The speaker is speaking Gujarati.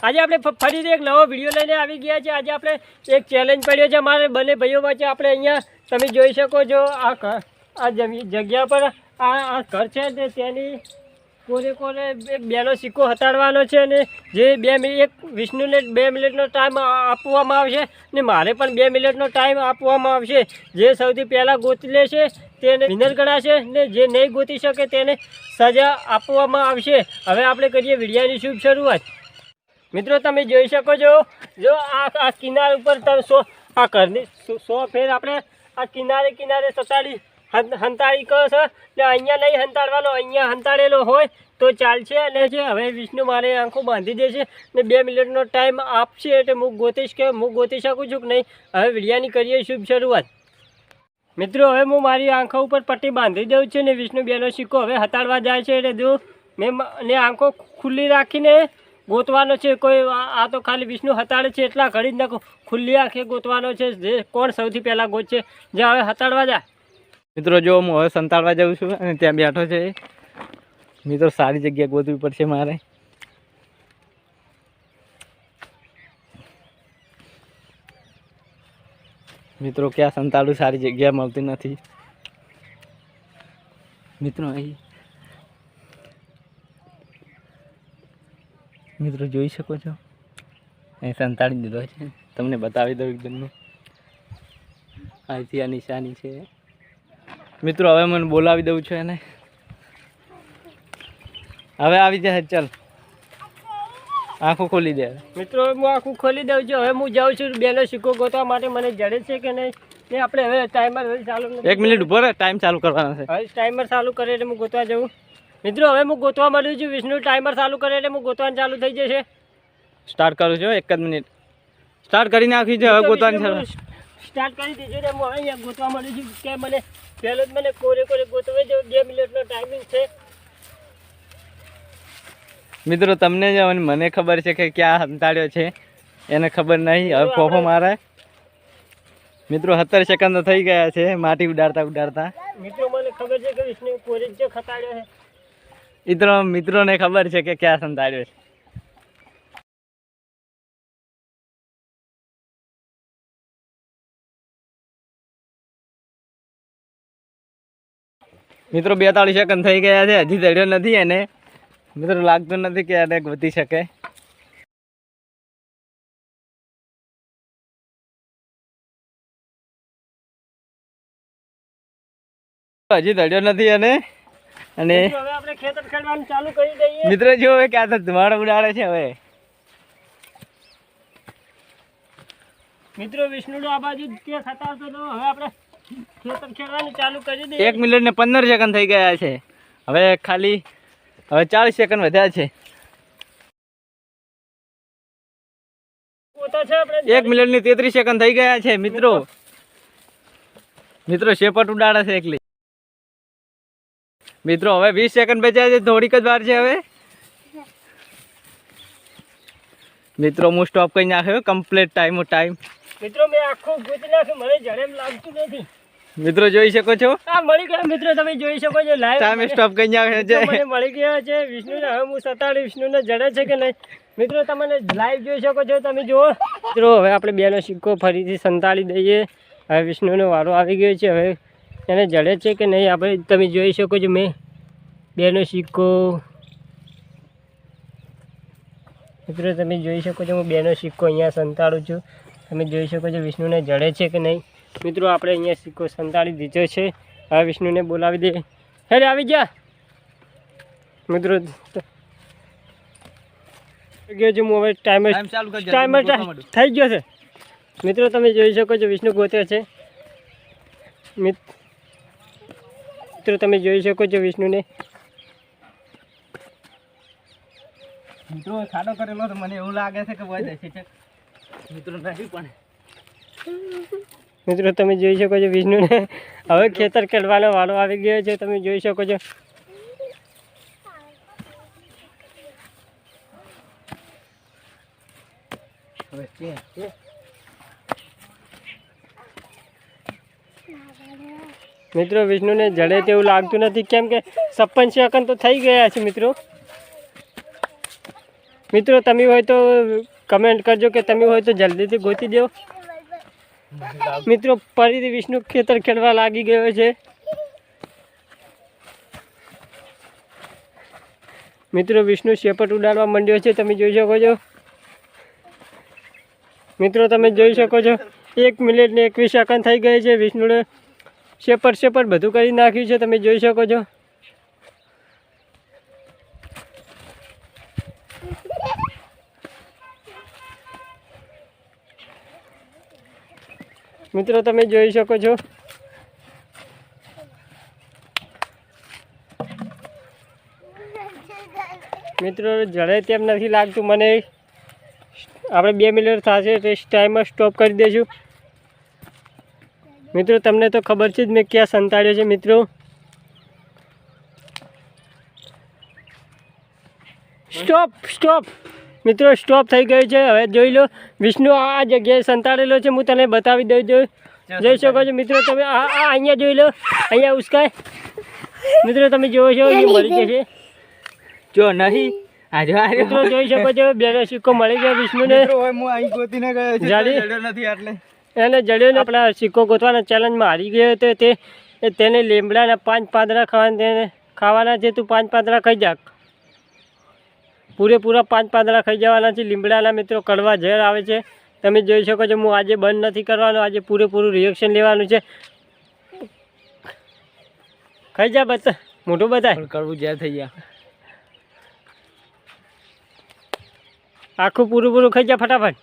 આજે આપણે ફરીથી એક નવો વિડીયો લઈને આવી ગયા છે। આજે આપણે એક ચેલેન્જ પડ્યો છે અમારે બંને ભાઈઓ વચ્ચે। આપણે અહીંયા તમે જોઈ શકો છો આ જગ્યા પર આ ઘર છે ને તેની કોને કોને બેનો સિક્કો હટાડવાનો છે અને જે 2 મિનિટ વિષ્ણુને 2 મિનિટનો ટાઈમ આપવામાં આવશે ને મારે પણ 2 મિનિટનો ટાઈમ આપવામાં આવશે। જે સૌથી પહેલાં ગોતી લેશે તેને વિનર ગણાશે ને જે નહીં ગોતી શકે તેને સજા આપવામાં આવશે। હવે આપણે કરીએ વિડીયોની શુભ શરૂઆત। મિત્રો તમે જોઈ શકો છો જો આ કિનાર ઉપર આ ઘરની 100 ફેર આપણે આ કિનારે કિનારે સતાડી હંતાળી કહો છો ને અહીંયા નહીં હંતાડવાનો, અહીંયા હંતાડેલો હોય તો ચાલશે। અને જે હવે વિષ્ણુ મારે આંખો બાંધી દેશે ને 2 મિનિટનો ટાઈમ આપશે એટલે હું ગોતીશ કે હું ગોતી શકું છું કે નહીં। હવે વિડીયાની કરીએ શુભ શરૂઆત। મિત્રો હવે હું મારી આંખો ઉપર પટ્ટી બાંધી દઉં છું ને વિષ્ણુ બેનો સિક્કો હવે હતાડવા જાય છે। એટલે જો મેં આંખો ખુલ્લી રાખીને ગોતવાનો છે। કોઈ આ તો ખાલી વિષ્ણુ હતાડે છે એટલા ઘડી જ નાખો, ખુલ્લી આંખે ગોતવાનો છે જે કોણ સૌથી પહેલાં ગોતશે। જે હવે હતાડવા જાય। મિત્રો જો હું હવે સંતાડવા જાઉં છું અને ત્યાં બેઠો છે મિત્રો। સારી જગ્યા ગોતવી પડશે મારે। મિત્રો ક્યાં સંતાડું, સારી જગ્યા મળતી નથી મિત્રો। અહીં મિત્રો જોઈ શકો છો અહીં સંતાડી દીધો છે, તમને બતાવી દઉં એકદમ। અહીંથી આ નિશાની છે મિત્રો। હવે મને બોલાવી દઉં છું એને, હવે આવી જાય। ચાલ આંખો ખોલી દે મિત્રો। હું આંખું ખોલી દઉં છું। હવે હું જાઉં છું બેનો સિક્કો ગોતવા માટે। મને જડે છે કે નહીં એ આપણે હવે ટાઈમર ચાલુ 1 મિનિટ ઉપર ટાઈમ ચાલુ કરવાનો છે। હવે ટાઈમર ચાલુ કરે એટલે હું ગોતવા જાઉં। મિત્રો હવે હું ગોતવા માંડું છું। વિષ્ણુ ટાઈમર ચાલુ કરે એટલે હું ગોતવાનું ચાલુ થઈ જશે। સ્ટાર્ટ કરું છું 1 જ મિનિટ સ્ટાર્ટ કરી નાખી છે। હવે ગોતવાની ચાલુ સ્ટાર્ટ કરી દીધું ને હું હવે અહીંયા ગોતવા માંડું છું કે મને પહેલો જ મને કોરે ગોતવે જો 2 મિનિટનો ટાઈમિંગ છે મિત્રો। તમને જ મને ખબર છે કે ક્યાં હંતાડ્યો છે, એને ખબર નહીં। હવે ફોફો મારે મિત્રો 17 સેકન્ડ થઈ ગયા છે માટી ઉડાડતા ઉડાડતા। મિત્રો મને ખબર છે કે વિષ્ણુ કોરે જ ખતાડ્યો છે। મિત્રોને ખબર છે કે ક્યાં સંતાડ્યો છે। મિત્રો 42 સેકન્ડ થઈ ગયા છે, હજી ચડ્યો નથી એને। મિત્રો લાગતું નથી કે એને ગોતી શકે। હજી ચડ્યો નથી અને હવે આપણે ખેતર ખેડવાનું ચાલુ કરી દઈએ। મિત્રો જો હવે ક્યાં તો ધુમાડો ઉડાડે છે। હવે મિત્રો વિષ્ણુનો આ બાજુ કે ખતાવતો તો હવે આપણે ખેતર ખેડવાનું ચાલુ કરી દઈએ। 1 મિનિટ ને 15 સેકન્ડ થઈ ગયા છે। હવે ખાલી 40 સેકન્ડ વધ્યા છે। 1 મિનિટ ને 33 સેકન્ડ થઈ ગયા છે મિત્રો। શેપટ ઉડાડે છે એકલી। મિત્રો હવે 20 સેકન્ડ બચ્યા છે, થોડીક જ વાર છે હવે। મિત્રો હું સ્ટોપ કરી નાખ્યો કમ્પ્લીટ ટાઈમ। મિત્રો મેં આખો ગોતી નાખ્યો, મને જડે એમ લાગતું નથી। મિત્રો જોઈ શકો છો આ મળી ગયા મિત્રો, તમે જોઈ શકો છો લાઈવ ટાઈમ સ્ટોપ કરી નાખ્યો છે। મને મળી ગયા છે વિષ્ણુને। હવે હું સતાડી વિષ્ણુને જડે છે કે નહીં મિત્રો તમને લાઈવ જોઈ શકો છો, તમે જુઓ। મિત્રો હવે આપણે બેનો સિક્કો ફરીથી સંતાડી દઈએ। હવે વિષ્ણુનો વારો આવી ગયો છે, હવે એને જડે છે કે નહીં આપણે તમે જોઈ શકો છો। મેં બેનો સિક્કો મિત્રો તમે જોઈ શકો છો, હું બેનો સિક્કો અહીંયા સંતાડું છું। તમે જોઈ શકો છો વિષ્ણુને જડે છે કે નહીં। મિત્રો આપણે અહીંયા સિક્કો સંતાડી દીધો છે। હવે વિષ્ણુને બોલાવી દે, હેરે આવી જા મિત્રો। ગયો છું હું, હવે ટાઈમર થઈ ગયો છે મિત્રો। તમે જોઈ શકો છો વિષ્ણુ ગોતે છે મિત્રો। તમે જોઈ શકો છો વિષ્ણુને। મિત્રો ખાડો કરેલો તો મને એવું લાગે છે કે વહી જશે મિત્રો નહીં પણ। મિત્રો તમે જોઈ શકો છો વિષ્ણુને હવે ખેતર ખેડવાનો વારો આવી ગયો છે, તમે જોઈ શકો છો। મિત્રો વિષ્ણુને જડે તેવું લાગતું નથી, કેમ કે 56 સેકન્ડ તો થઈ ગયા છે મિત્રો। મિત્રો તમે હોય તો કમેન્ટ કરજો કે તમે હોય તો જલ્દીથી ગોતી દો. મિત્રો ફરીથી વિષ્ણુ ખેતર ખેડવા લાગી ગયો છે. મિત્રો વિષ્ણુ શેપટ ઉડાડવા માંડ્યો છે, તમે જોઈ શકો છો. મિત્રો તમે જોઈ શકો છો 1 મિનિટ ને 21 સેકન્ડ થઈ ગઈ છે. વિષ્ણુએ શેપટ બધું કરી નાખ્યું છે, તમે જોઈ શકો છો. મિત્રો તમે જોઈ શકો છો. મિત્રો જડે તેમ નથી લાગતું મને. આપણે 2 મિનિટ થશે તો ટાઈમર સ્ટોપ કરી દઈશું. મિત્રો તમને તો ખબર છે જ મેં ક્યાં સંતાડ્યો છે. મિત્રો સ્ટોપ મિત્રો સ્ટોપ થઈ ગયું છે. હવે જોઈ લો વિષ્ણુ આ જગ્યાએ સંતાડેલો છે. હું તને બતાવી દઉં જોઈ શકો છો. મિત્રો તમે આ અહીંયા જોઈ લો, અહીંયા ઉસ્કાય. મિત્રો તમે જોવો છો અહીંયા મળી જશે. જો નહીં મિત્રો જોઈ શકો છો બેનો સિક્કો મળી ગયો વિષ્ણુને. એને જડ્યો ને આપણા સિક્કો ગોતવાના ચેલેન્જમાં હારી ગયો હતો. તેને લીમડાના 5 પાંદડા ખાવાના છે. તું 5 પાંદડા ખાઈ જા. પૂરેપૂરા 5 પાંદડા ખાઈ જવાના છે લીમડાના. મિત્રો કડવા ઝેર આવે છે, તમે જોઈ શકો છો. હું આજે બંધ નથી કરવાનો, આજે પૂરેપૂરું રિએક્શન લેવાનું છે. ખાઈ જા, મોટું બતાય. કડવું ઝેર થઈ ગયા. આખું પૂરું ખાઈ જા ફટાફટ.